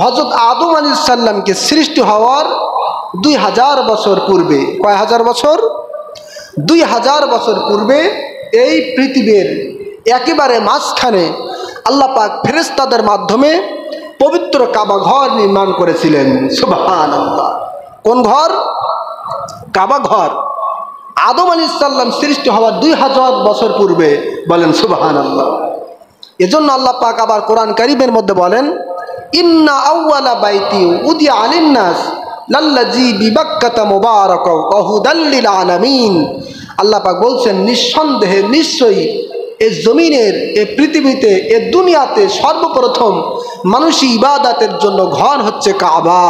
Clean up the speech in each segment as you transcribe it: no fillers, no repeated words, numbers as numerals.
হযরত আদম আলাইহিস সালামকে সৃষ্টি হওয়ার 2000 বছর পূর্বে, কয় হাজার বছর? 2000 বছর পূর্বে এই পৃথিবীর একেবারে মাঝখানে আল্লাহ পাক ফেরেশতাদের মাধ্যমে পবিত্র কাবা ঘর নির্মাণ করেছিলেন। সুবহানাল্লাহ। কোন ঘর? কাবা ঘর। আদম আলাইহিস সালাম সৃষ্টি হওয়ার 2000 বছর পূর্বে। বলেন সুবহানাল্লাহ। এজন্য আল্লাহ পাক আবার কোরআন কারীমের মধ্যে বলেন, ইন্না আউওয়ালা বাইতি উদিয়া আলিন-নাস লাল্লাযী বিবাক্কাতা মুবারাকাও ওয়া হুদাল লিল আলামিন। আল্লাহ পাক বলছেন, নিঃসন্দেহে নিশ্চয়ই এই জমিনের, এই পৃথিবীতে, এই দুনিয়াতে সর্বপ্রথম মানুষই ইবাদতের জন্য ঘর হচ্ছে কাবা।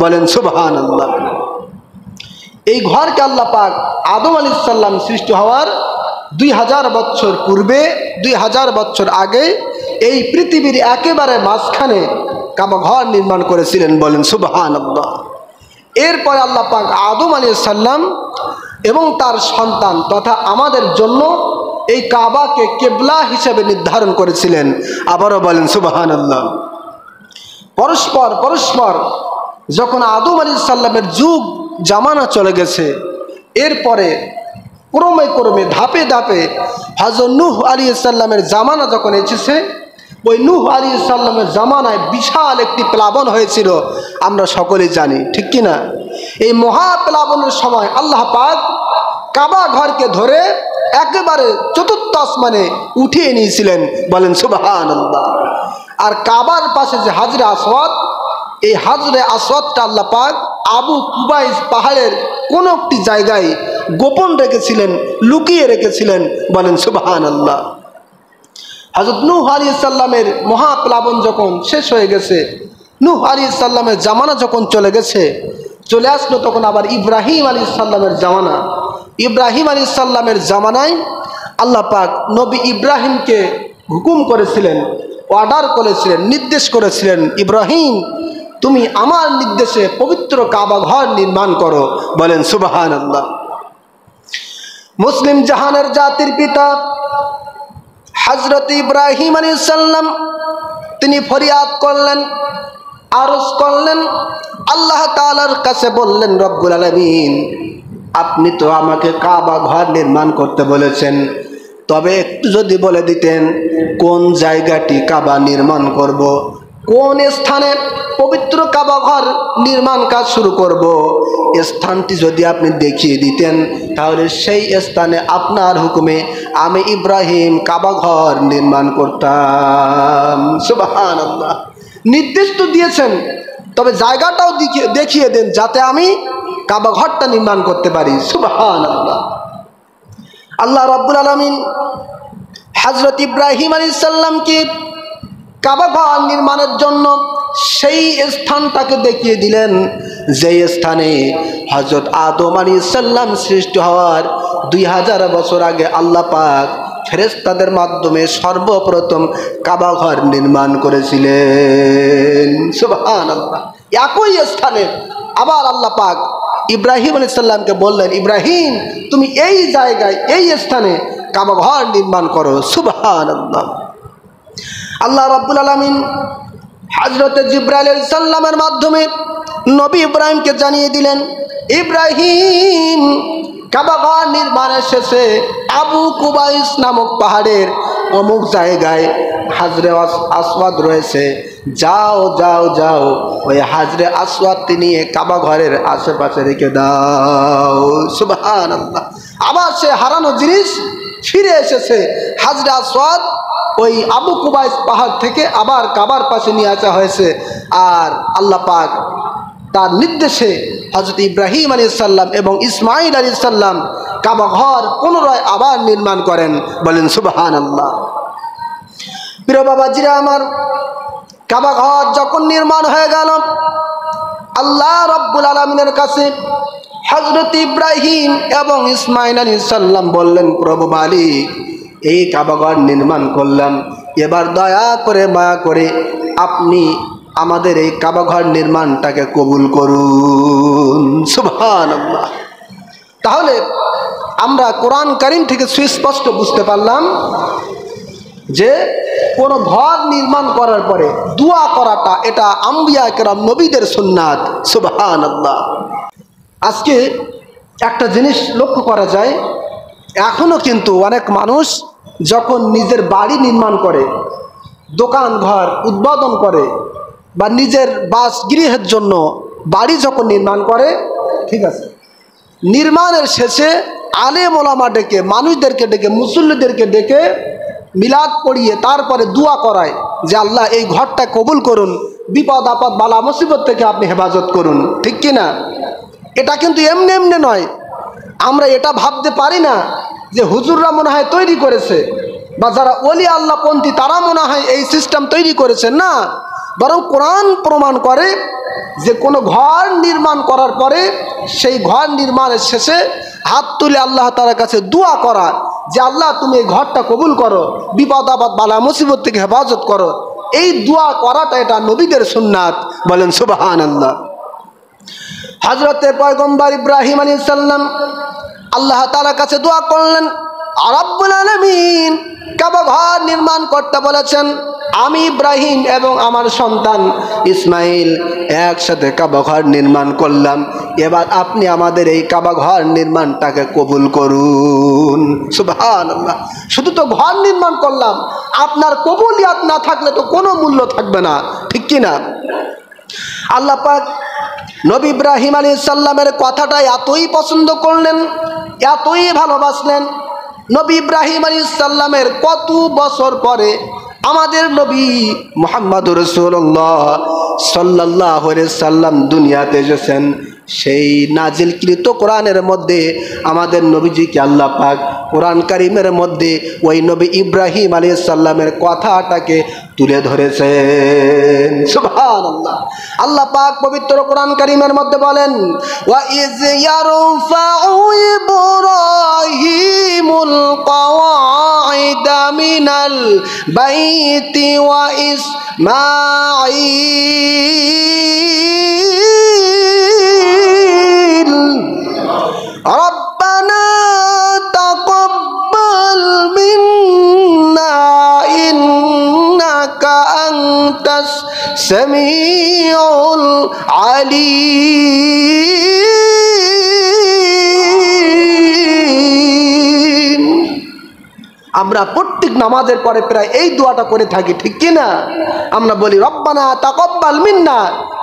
বলেন সুবহানাল্লাহ। এই ঘরকে আল্লাহ পাক আদম আলাইহিস সালাম সৃষ্টি হওয়ার 2000 বছর পূর্বে, 2000 বছর আগে এই পৃথিবীর একেবারে মাঝখানে কাবা ঘর নির্মাণ করেছিলেন। বলেন সুবহানাল্লাহ। এরপরে আল্লাহ পাক আদম আলাইহিস সালাম এবং তার সন্তান তথা আমাদের জন্য এই কাবাকে কিবলা হিসেবে নির্ধারণ করেছিলেন। আবারও বলেন সুবহানাল্লাহ। পরস্পর যখন আদম আলাইহিস সালামের যুগ জামানা চলে গেছে, এরপরে ক্রমে ধাপে ধাপে হযরত নূহ আলাইহিস সালামের জামানা যখন এসেছে, ওই নূহ আলাইহিস সালামের জামানায় বিশাল একটি প্লাবন হয়েছিল, আমরা সকলেই জানি, ঠিক কি না? এই মহা প্লাবনের সময় আল্লাহ পাক কাবা ঘরকে ধরে একেবারে চতুর্থ আসমানে উঠিয়ে নিয়েছিলেন। বলেন সুবহানাল্লাহ। আর কাবার পাশে যে হাজরে আসওয়াদ, এই হাজরে আসওয়াদটা আল্লাহ পাক আবু কুবাইস পাহাড়ের কোন একটি জায়গায় গোপন রেখেছিলেন, লুকিয়ে রেখেছিলেন। বলেন সুবহানাল্লাহ। হযরত নূহ আলাইহিস সালামের মহাপ্লাবন যখন শেষ হয়ে গেছে, নূহ আলাইহিস সালামের জামানা যখন চলে আসলো, তখন আবার ইব্রাহিম আলাইহিস সালামের জামানা। ইব্রাহিম আলাইহিস সালামের জামানায় আল্লাহ পাক নবী ইব্রাহিমকে হুকুম করেছিলেন, অর্ডার করেছিলেন, নির্দেশ করেছিলেন, ইব্রাহিম তুমি আমার নির্দেশে পবিত্র কাবা ঘর নির্মাণ করো। বলেন সুবহানাল্লাহ। মুসলিম জাহানের জাতির পিতা হযরত ইব্রাহিম আলাইহিস সালাম তিনি ফরিয়াদ করলেন, আরজ করলেন, আল্লাহ তাআলার কাছে বললেন, রব্বুল আলামিন আপনি তো আমাকে কাবা ঘর নির্মাণ করতে বলেছেন, তবে একটু যদি বলে দিতেন কোন জায়গাটি কাবা নির্মাণ করব, কোন স্থানে পবিত্র কাবা ঘর নির্মাণ কাজ শুরু করব, স্থানটি যদি আপনি দেখিয়ে দিতেন, তাহলে সেই স্থানে আপনার হুকুমে আমি ইব্রাহিম কাবা ঘর নির্মাণ করতাম। সুবহানাল্লাহ। নির্দেশ তো দিয়েছেন, তবে জায়গাটাও দেখিয়ে দেন যাতে আমি কাবা ঘরটা নির্মাণ করতে পারি। সুবহানাল্লাহ। আল্লাহ রাব্বুল আলামিন হযরত ইব্রাহিম আলাইহিস সালামকে কাবা ঘর নির্মাণের জন্য সেই স্থানটাকে দেখিয়ে দিলেন, যেই স্থানে হযরত আদম আলাইহিস সালাম সৃষ্টি হওয়ার 2000 বছর আগে আল্লাহ পাক ফেরেশতাদের মাধ্যমে সর্বপ্রথম কাবা ঘর নির্মাণ করেছিলেন। সুবহানাল্লাহ। একই স্থানে আবার আল্লাহ পাক ইব্রাহিম আলাইহিস সালামকে বললেন, ইব্রাহিম তুমি এই জায়গায়, এই স্থানে কাবা ঘর নির্মাণ করো। সুবহানাল্লাহ। আল্লাহ রাব্বুল আলামিন হযরত জিবরাইল আলাইহিস সালামের মাধ্যমে নবী ইব্রাহিমকে জানিয়ে দিলেন, ইব্রাহিম কাবা ঘর নির্মাণের শেষে আবু কুবাইস নামক পাহাড়ের অমুক জায়গায় হাজরে আসওয়াদ রয়েছে, যাও যাও যাও ওই হাজরে আসওয়াদটি নিয়ে কাবা ঘরের আশেপাশে রেখে দাও। সুবহানাল্লাহ। আবার সে হারানো জিনিস ফিরে এসেছে। হাজরে আসওয়াদ ওই আবু কুবাইস পাহাড় থেকে আবার কাবার পাশে নিয়ে আসা হয়েছে। আর আল্লাহ পাক তার নির্দেশে হযরত ইব্রাহিম আলাইহিস সালাম এবং ইসমাঈল আলাইহিস সালাম কাবা ঘর পুনরায় আবার নির্মাণ করেন। বলেন সুবহানাল্লাহ। প্রিয় বাবাজিরা আমার, কাবা ঘর যখন নির্মাণ হয়ে গেল, আল্লাহ রাব্বুল আলামিনের কাছে হযরত ইব্রাহিম এবং ইসমাঈল আলাইহিস সালাম বললেন, প্রভু মালিক এই কাবা ঘর নির্মাণ করলাম, এবার দয়া করে মায়া করে আপনি আমাদের এই কাবা ঘর নির্মাণটাকে কবুল করুন। সুবহানাল্লাহ। তাহলে আমরা কোরআন কারীম থেকে সুস্পষ্ট বুঝতে পারলাম যে কোনো ঘর নির্মাণ করার পরে দোয়া করাটা এটা আম্বিয়া কেরাম নবীদের সুন্নাত। সুবহানাল্লাহ। আজকে একটা জিনিস লক্ষ্য করা যায়, এখনও কিন্তু অনেক মানুষ যখন নিজের বাড়ি নির্মাণ করে, দোকান ঘর উদ্বোধন করে, বা নিজের বাসগৃহের জন্য বাড়ি যখন নির্মাণ করে, ঠিক আছে, নির্মাণের শেষে আলেম ওলামা ডেকে, মানুষদেরকে ডেকে, মুসল্লিদেরকে ডেকে মিলাদ পড়িয়ে তারপরে দোয়া করায় যে আল্লাহ এই ঘরটা কবুল করুন, বিপদ আপদ বালা মুসিবত থেকে আপনি হেফাজত করুন। ঠিক কি না? এটা কিন্তু এমনি এমনি নয়। আমরা এটা ভাবতে পারি না যে হুজুররা মনে হয় তৈরি করেছে, বা যারা ওলি আল্লাহ পন্থী তারা মনে হয় এই সিস্টেম তৈরি করেছে। না, বরং কোরআন প্রমাণ করে যে কোনো ঘর নির্মাণ করার পরে সেই ঘর নির্মাণের শেষে হাত তুলে আল্লাহ তাআলার কাছে দোয়া করা যে আল্লাহ তুমি এই ঘরটা কবুল করো, বিপদ আপদ বালা মুসিবত থেকে হেফাজত করো। এই দোয়া করাটা এটা নবীদের সুন্নাত। বলেন সুবহানাল্লাহ। হযরতে পয়গম্বর ইব্রাহিম আলাইহিস সালাম আল্লাহ তাআলার কাছে দোয়া করলেন, রব্বুল আলামিন কাবা ঘর নির্মাণ করতে বলেছেন, আমি ইব্রাহিম এবং আমার সন্তান ইসমাইল একসাথে কাবা ঘর নির্মাণ করলাম, এবার আপনি আমাদের এই কাবা ঘর নির্মাণটাকে কবুল করুন। সুবহানাল্লাহ। শুধু তো ঘর নির্মাণ করলাম, আপনার কবুলিয়াত না থাকলে তো কোনো মূল্য থাকবে না। ঠিক কি না? আল্লাহ পাক নবী ইব্রাহিম আলাইহিস সালামের কথাটা এতই পছন্দ করলেন, এতই ভালোবাসলেন, নবী ইব্রাহিম আলাইহিস সালামের কত বছর পরে আমাদের নবী মুহাম্মদুর রাসূলুল্লাহ সাল্লাল্লাহু আলাইহি সাল্লাম দুনিয়াতে এসেছেন। সেই নাজিলকৃত কোরআনের মধ্যে আমাদের নবীজিকে আল্লাহ পাক কোরআন কারীমের মধ্যে ওই নবী ইব্রাহিম আলাইহিস সালামের কথাটাকে তুলে ধরেছেন। সুবহানাল্লাহ। আল্লাহ পাক পবিত্র কোরআন কারীমের মধ্যে বলেন, ওয়া ইয ইয়ারফাউ ইব্রাহিমুল কওয়াইদা মিনাল বাইতি ওয়া ইসমাঈল রব্বানা তাকাব্বাল মিন্না ইন্নাকা আনতাস সামিউল আলিম। আমরা প্রত্যেক নামাজের পরে প্রায় এই দোয়াটা করে থাকি। ঠিক কি না? আমরা বলি রব্বানা তাকাব্বাল মিন্না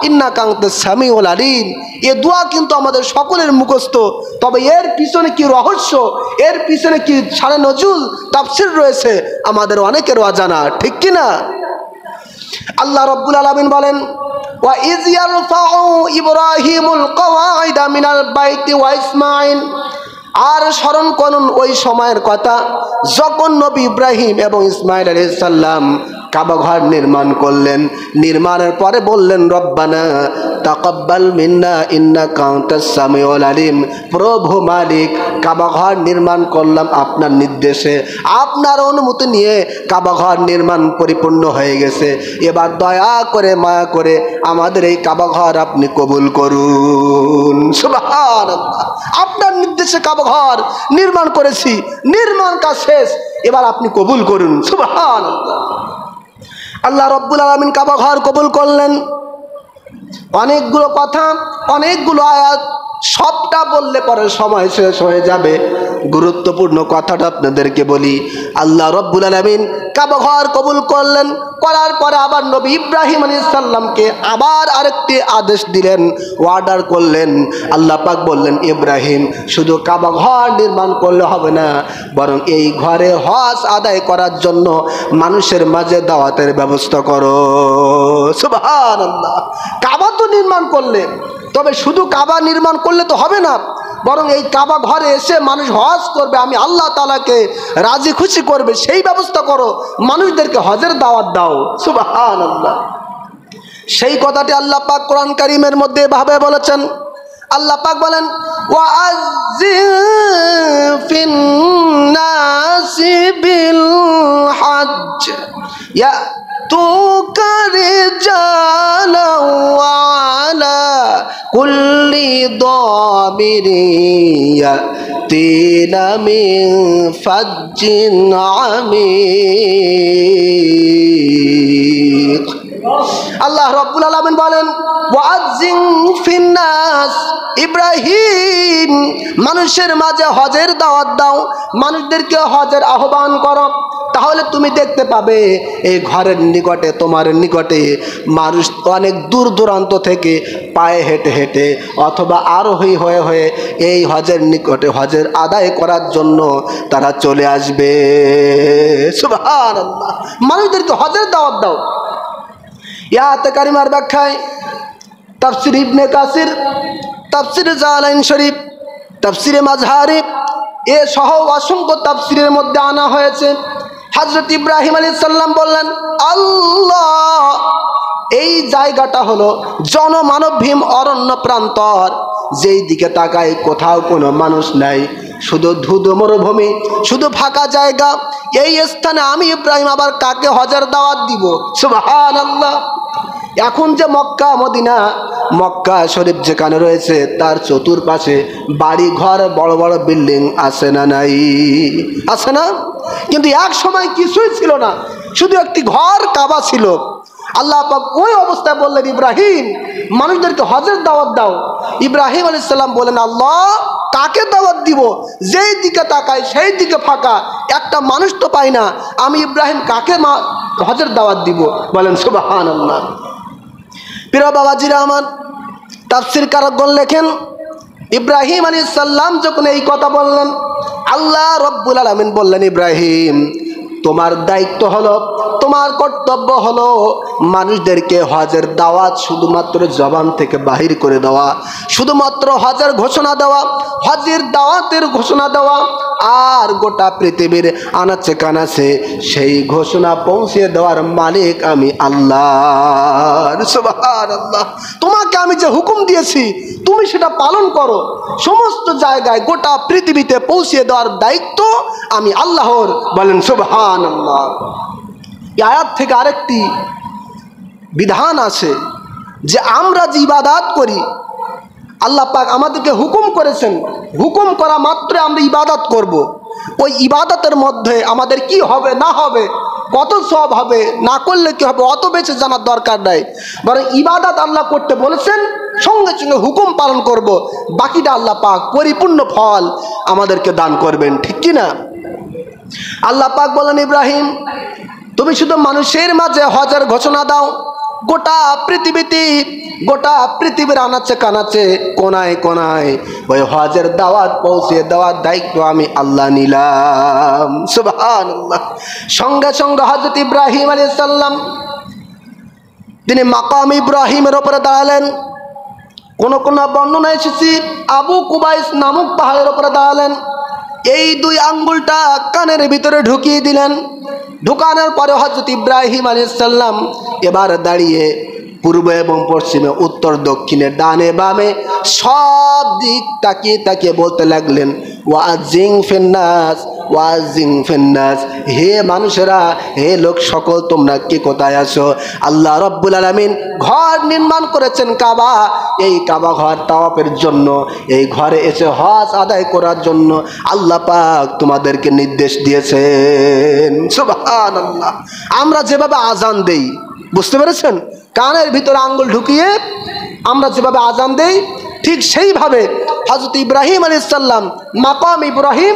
ইন্নাকা আনতাস সামিউল আলিম। এই দোয়া কিন্তু আমাদের সকলের মুখস্থ, তবে এর পিছনে কি রহস্য, এর পিছনে কি শানে নজুল তাফসীর রয়েছে আমাদের অনেকেরও অজানা। ঠিক কি না? আল্লাহ রাব্বুল আলামিন বলেন, ওয়া ইয ইয়ারফাউ ইব্রাহিমুল কওয়াইদা মিনাল বাইতি ওয়া ইসমাঈল। আর স্মরণ করুন ওই সময়ের কথা যখন নবী ইব্রাহিম এবং ইসমাইল আলাইহিস সালাম কাবা ঘর নির্মাণ করলেন। নির্মাণের পরে বললেন, রব্বানা তাকাব্বাল মিন্না ইন্নাকা আনতাস সামিউল আলিম। প্রভু মালিক, কাবা ঘর নির্মাণ করলাম আপনার নির্দেশে, আপনার অনুমতি নিয়ে কাবা ঘর নির্মাণ পরিপূর্ণ হয়ে গেছে। এবার দয়া করে মায়া করে আমাদের এই কাবা ঘর আপনি কবুল করুন। সুবহানাল্লাহ। আপনার নির্দেশে কাবা ঘর নির্মাণ করেছি, নির্মাণ কাজ শেষ, এবার আপনি কবুল করুন। সুবহানাল্লাহ। আল্লাহ রাব্বুল আলামিন কাবা ঘর কবুল করলেন। অনেকগুলো কথা, অনেকগুলো আয়াত, সবটা বললে পরে সময় শেষ হয়ে যাবে। গুরুত্বপূর্ণ কথাটা আপনাদেরকে বলি। আল্লাহ রাব্বুল আলামিন কাবা ঘর কবুল করলেন, করার পরে আবার নবী ইব্রাহিম আলাইহিস সালামকে আবার আরেকটি আদেশ দিলেন, অর্ডার করলেন। আল্লাহ পাক বললেন, ইব্রাহিম শুধু কাবা ঘর নির্মাণ করলে হবে না, বরং এই ঘরে হজ আদায় করার জন্য মানুষের মাঝে দাওয়াতের ব্যবস্থা করো। সুবহানাল্লাহ। কাবা তো নির্মাণ করলে, তবে শুধু কাবা নির্মাণ করলে তো হবে না, বরং এই কাবা ঘরে এসে মানুষ হজ করবে, আমি আল্লাহ তাআলাকে রাজি খুশি করবে, সেই ব্যবস্থা করো, মানুষদেরকে হজের দাওয়াত দাও। সুবহানাল্লাহ। সেই কথাটি আল্লাহ পাক কোরআন কারীমের মধ্যে এভাবে বলেছেন। আল্লাহ পাক বলেন, ওয়াআযযিন ফিন্নাসি বিল হজ্জ ইয়াতুকা রিজালান ওয়া আলা কুল্লি দামিরিন ইয়াতিনা মিন ফাজ্জিন আমিক। আল্লাহ রাব্বুল আলামিন বলেন, ওয়াজ্জিন ফিন্নাস, ইব্রাহিম মানুষের মাঝে হজের দাওয়াত দাও, মানুষদেরকে হজের আহ্বান করো। তাহলে তুমি দেখতে পাবে এই ঘরের নিকটে, তোমার নিকটে মানুষ অনেক দূর দূরান্ত থেকে পায়ে হেঁটে হেঁটে অথবা আরোহী হয়ে হয়ে এই হজের নিকটে হজের আদায় করার জন্য তারা চলে আসবে। সুবহানাল্লাহ। মানুষদেরকে হজের দাওয়াত দাও। ইয়াতে কারিমার ব্যাখ্যায় তাফসির ইবনে কাসির, তাফসির জালালাইন শরীফ, তাফসিরে মাযহারি এ সহ অসংখ্য তাফসিরের মধ্যে আনা হয়েছে, হযরত ইব্রাহিম আলাইহিস সালাম বললেন, আল্লাহ এই জায়গাটা হলো জনমানবহীন অরণ্য প্রান্তর, যেই দিকে তাকাই কোথাও কোনো মানুষ নাই, শুধু ধুধু মরুভূমি, শুধু ফাঁকা জায়গা। এই স্থানে আমি ইব্রাহিম আবার কাকে হজের দাওয়াত দিব? সুবহানাল্লাহ। এখন যে মক্কা মদিনা, মক্কা শরীফ যেখানে রয়েছে তার চতুর্পাশে বাড়ি ঘর, বড় বড় বিল্ডিং আছে না নাই? আছে না? কিন্তু এক সময় কিছুই ছিল না, শুধু একটি ঘর কাবা ছিল। আল্লাহ পাক ওই অবস্থায় বললেন, ইব্রাহিম মানুষদেরকে হজের দাওয়াত দাও। ইব্রাহিম আলাইহিস সালাম বলেন, আল্লাহ কাকে দাওয়াত দিব? যেই দিকে তাকাই সেই দিকে ফাঁকা, একটা মানুষ তো পাই না, আমি ইব্রাহিম কাকে হজের দাওয়াত দিব? বলেন সুবহানাল্লাহ। প্রিয় বাবাজিরা আমার, তাফসীর কারকগণ লেখেন, ইব্রাহিম আলাইহিস সালাম যখন এই কথা বললেন, আল্লাহ রাব্বুল আলামিন বললেন, ইব্রাহিম তোমার দায়িত্ব হলো, তোমার কর্তব্য হলো মানুষদেরকে হজের দাওয়াত শুধুমাত্র জবান থেকে বাহির করে দেওয়া, শুধুমাত্র হজের ঘোষণা দেওয়া, হজের দাওয়াতের ঘোষণা দেওয়া, আর গোটা পৃথিবীর আনাচে কানাচে সেই ঘোষণা পৌঁছে দেওয়ার মালিক আমি আল্লাহ। সুবহানাল্লাহ। তোমাকে আমি যে হুকুম দিয়েছি তুমি সেটা পালন করো, সমস্ত জায়গায় গোটা পৃথিবীতে পৌঁছে দেওয়ার দায়িত্ব আমি আল্লাহর। বলেন সুবহানাল্লাহ। এই আয়াত থেকে আরেকটি বিধান আছে যে আমরা যে ইবাদত করি, আল্লাহ পাক আমাদেরকে হুকুম করেছেন, হুকুম করা মাত্র আমরা ইবাদত করব। ওই ইবাদতের মধ্যে আমাদের কি হবে না হবে, কত সওয়াব হবে, না করলে কি হবে, অত বেশি জানার দরকার নাই। বরং ইবাদত আল্লাহ করতে বলেছেন, সঙ্গে সঙ্গে হুকুম পালন করব, বাকিটা আল্লাহ পাক পরিপূর্ণ ফল আমাদেরকে দান করবেন। ঠিক কি না? আল্লাহ পাক বলেন, ইব্রাহিম তুমি শুধু মানুষের মাঝে হজের ঘোষণা দাও, গোটা পৃথিবীতে, গোটা পৃথিবীর আনাচে কানাচে কোনায় কোনায় ওই হজের দাওয়াত পৌঁছে দেওয়ার দায়িত্ব আমি আল্লাহ নিলাম। সুবহানাল্লাহ। সঙ্গে সঙ্গে হযরত ইব্রাহিম আলাইহিস সালাম তিনি মাকাম ইব্রাহিমের উপরে দাঁড়ালেন। কোন কোন বর্ণনা এসেছে আবু কুবাইস নামক পাহাড়ের উপরে দাঁড়ালেন। এই দুই আঙ্গুলটা কানের ভিতরে ঢুকিয়ে দিলেন। ঢুকানোর পরে হযরত ইব্রাহিম আলাইহিস সালাম এবার দাঁড়িয়ে পূর্ব এবং পশ্চিমে, উত্তর দক্ষিণে, ডানে বামে সব দিক তাকিয়ে তাকিয়ে বলতে লাগলেন, ওয়াজিং ফিন্নাস, ওয়াজিং ফিন্নাস, হে মানুষেরা, হে লোক সকল, তোমরা কি কোথায় আছো? আল্লাহ রাব্বুল আলামিন ঘর নির্মাণ করেছেন কাবা, এই কাবা ঘর তাওয়াফের জন্য, এই ঘরে এসে হজ আদায় করার জন্য আল্লাহ পাক তোমাদেরকে নির্দেশ দিয়েছেন। সুবহানাল্লাহ। আমরা যেভাবে আজান দেই, বুঝতে পেরেছেন, কানের ভিতরে আঙ্গুল ঢুকিয়ে আমরা যেভাবে আজান দেই, ঠিক সেইভাবে হযরত ইব্রাহিম আলাইহিস সালাম মাকাম ইব্রাহিম,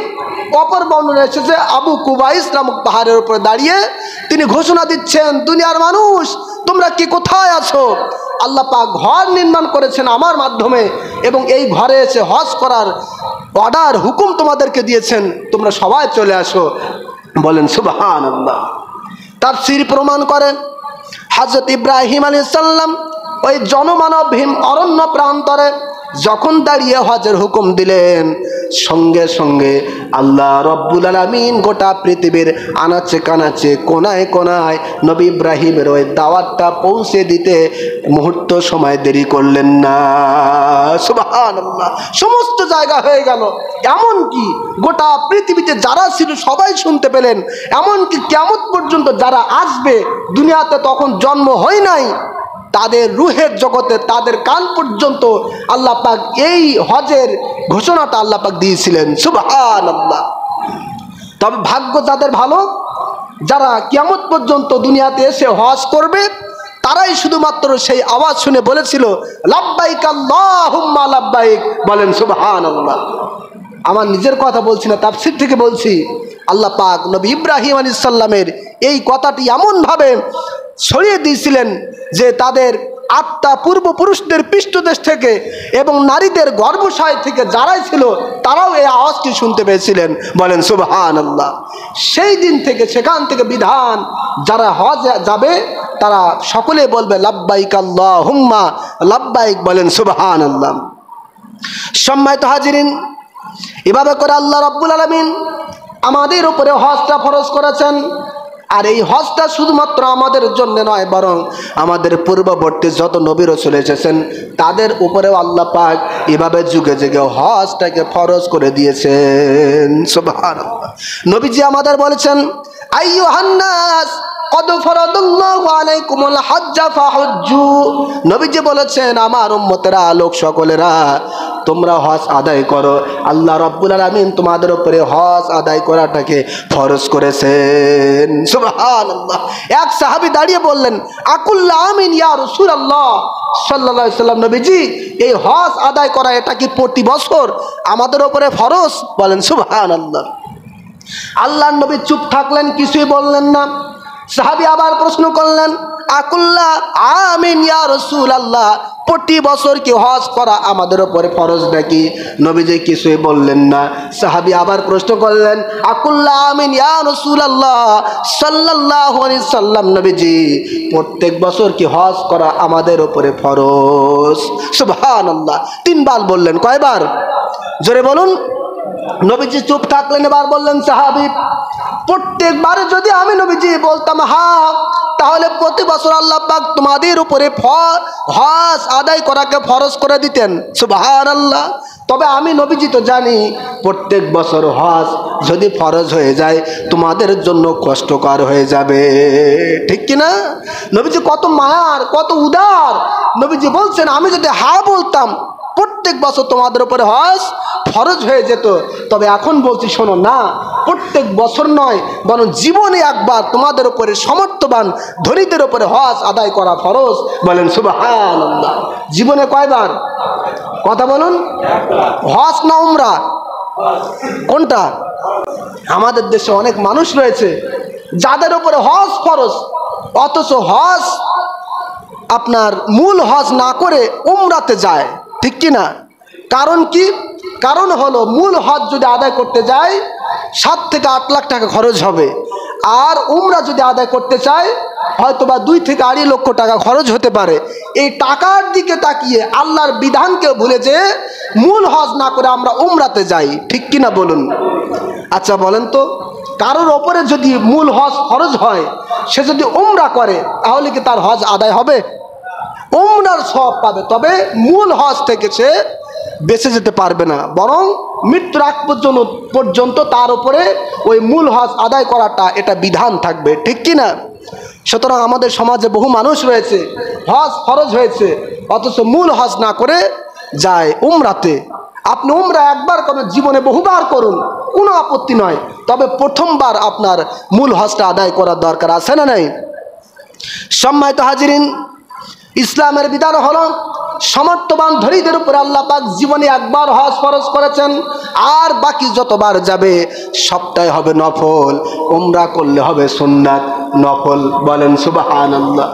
অপর বর্ণনা এসেছে আবু কুবাইস নামক পাহাড়ের উপরে দাঁড়িয়ে তিনি ঘোষণা দিচ্ছেন, দুনিয়ার মানুষ তোমরা কি কোথায় আছো? আল্লাহ পাক ঘর নির্মাণ করেছেন আমার মাধ্যমে, এবং এই ঘরে এসে হজ করার অর্ডার, হুকুম তোমাদেরকে দিয়েছেন, তোমরা সবাই চলে আসো। বলেন সুবহানাল্লাহ। তাফসীর প্রমাণ করেন হযরত ইব্রাহিম আলাইহিস সালাম ওই জনমানবহীন অরণ্য প্রান্তরে যখন দাঁড়িয়ে হজের হুকুম দিলেন, সঙ্গে সঙ্গে আল্লাহ রাব্বুল আলামিন গোটা পৃথিবীর আনাচে কানাচে কোনায় কোনায় নবী ইব্রাহিমের ওই দাওয়াতটা পৌঁছে দিতে মুহূর্ত সময় দেরি করলেন না। সুবহানাল্লাহ। সমস্ত জায়গা হয়ে গেল, এমনকি গোটা পৃথিবীতে যারা ছিল সবাই শুনতে পেলেন, এমনকি কিয়ামত পর্যন্ত যারা আসবে, দুনিয়াতে তখন জন্ম হয় নাই, তাদের রুহের জগতে তাদের কান পর্যন্ত আল্লাহ পাক এই হজের ঘোষণাটা আল্লাহ পাক দিয়েছিলেন। সুবহানাল্লাহ। তবে ভাগ্য তাদের ভালো, যারা কিয়ামত পর্যন্ত দুনিয়াতে এসে হজ করবে তারাই শুধুমাত্র সেই আওয়াজ শুনে বলেছিল লাব্বাইক আল্লাহুম্মা লাব্বাইক, বলেন সুবহানাল্লাহ। আমার নিজের কথা বলছি না, তাফসীর থেকে বলছি। আল্লাহ পাক নবী ইব্রাহিম আলাইহিস সালামের এই কথাটি এমনভাবে ছড়িয়ে দিয়েছিলেন যে তাদের আত্মা পূর্বপুরুষদের পৃষ্ঠদেশ থেকে এবং নারীদের গর্ভশয় থেকে যারাই ছিল তারাও এই আওয়াজটি শুনতে পেয়েছিলেন, বলেন সুবহানাল্লাহ। সেই দিন থেকে সেখান থেকে বিধান, যারা হজ যাবে তারা সকলে বলবে লাব্বাইক আল্লাহুম্মা লাব্বাইক, বলেন সুবহানাল্লাহ। সম্মানিত হাজিরিন, এভাবে করে আল্লাহ রাব্বুল আলামিন আমাদের উপরে হজটা ফরজ করেছেন। আর এই হজটা শুধুমাত্র আমাদের জন্য নয়, বরং আমাদের পূর্ববর্তী যত নবী রাসূল এসেছেন তাদের উপরেও আল্লাহ পাক এভাবে যুগে যুগে হজটাকে ফরজ করে দিয়েছেন। সুবহানাল্লাহ। নবীজি আমাদের বলেছেন আইয়ুহান নাস কদ ফারাদাল্লাহু আলাইকুমুল হজ্জা ফাহুজ্জু। নবীজি বলেছেন আমার উম্মতেরা, লোক সকলেরা, তোমরা হজ আদায় করো। আল্লাহ রাব্বুল আলামিন তোমাদের উপরে হজ আদায় করাটাকে ফরজ করেছেন। সুবহানাল্লাহ। এক সাহাবী দাঁড়িয়ে বললেন আকুল্লা আমিন ইয়া রাসূলুল্লাহ সাল্লাল্লাহু আলাইহি সাল্লাম, নবীজি এই হজ আদায় করা এটা কি প্রতি বছর আমাদের উপরে ফরজ? বলেন সুবহানাল্লাহ। আল্লাহর নবী চুপ থাকলেন, কিছুই বললেন না। সাহাবী আবার প্রশ্ন করলেন আকুল্লা আমিন ইয়া রাসূলুল্লাহ, প্রতি বছর কি হজ করা আমাদের উপরে ফরজ নাকি? নবীজি কিছুই বললেন না। সাহাবী আবার প্রশ্ন করলেন আকুল্লা আমিন ইয়া রাসূলুল্লাহ সাল্লাল্লাহু আলাইহি সাল্লাম, নবীজি প্রত্যেক বছর কি হজ করা আমাদের উপরে ফরজ? সুবহানাল্লাহ। তিনবার বললেন। কয়বার? জোরে বলুন। নবীজি চুপ থাকলেন। এবার বললেন সাহাবী প্রত্যেকবারে যদি আমি নবীজি বলতাম হ্যাঁ, তাহলে প্রতি বছর আল্লাহ পাক তোমাদের উপরে হজ আদায় করাকে ফরজ করে দিতেন। সুবহানাল্লাহ। তবে আমি নবীজি তো জানি প্রত্যেক বছর হজ যদি ফরজ হয়ে যায় তোমাদের জন্য কষ্টকর হয়ে যাবে, ঠিক কিনা? নবীজি কত মায়ার, কত উদার। নবীজি বলছেন আমি যদি হ্যাঁ বলতাম প্রত্যেক বছর তোমাদের উপরে হজ ফরজ হয়ে যেত। তবে এখন বলছি শোনো, না প্রত্যেক বছর নয়, বরং জীবনে একবার তোমাদের উপরে সমর্থবান ধনীদের উপরে হজ আদায় করা ফরজ। বলেন সুবহানাল্লাহ। জীবনে কয়বার? কথা বলুন। হজ না উমরা? কোনটা? আমাদের দেশে অনেক মানুষ রয়েছে যাদের উপরে হজ ফরজ, অথচ হজ আপনার মূল হজ না করে উমরাতে যায়, ঠিক কিনা? কারণ কি? কারণ হলো মূল হজ যদি আদায় করতে যায় 7 থেকে 8 লাখ টাকা খরচ হবে, আর উমরা যদি আদায় করতে চায় হয়তোবা 2 থেকে 2.5 লক্ষ টাকা খরচ হতে পারে। এই টাকার দিকে তাকিয়ে আল্লাহর বিধানকে ভুলে যে মূল হজ না করে আমরা উমরাতে যাই, ঠিক কিনা বলুন? আচ্ছা বলেন তো, কারোর ওপরে যদি মূল হজ খরচ হয়, সে যদি উমরা করে তাহলে কি তার হজ আদায় হবে? উমরার সওয়াব পাবে, তবে মূল হজ থেকে সে বেঁচে যেতে পারবে না, বরং মৃত্যুর আগ পর্যন্ত তার উপরে ওই মূল হজ আদায় করাটা এটা বিধান থাকবে, ঠিক কিনা? সুতরাং আমাদের সমাজে বহু মানুষ রয়েছে হজ ফরজ হয়েছে অথচ মূল হজ না করে যায় উমরাতে। আপনি উমরা একবার করুন, জীবনে বহুবার করুন, কোনো আপত্তি নয়, তবে প্রথমবার আপনার মূল হজটা আদায় করার দরকার আছে না নাই? সম্মানিত হাজিরিন, ইসলামের বিধান হলো সমর্থবান ধনীদের উপরে আল্লাহ পাক জীবনে একবার হজ ফরজ করেছেন, আর বাকি যতবার যাবে সবটাই হবে নফল। উমরা করলে হবে সুন্নাত, নফল। বলেন সুবহানাল্লাহ।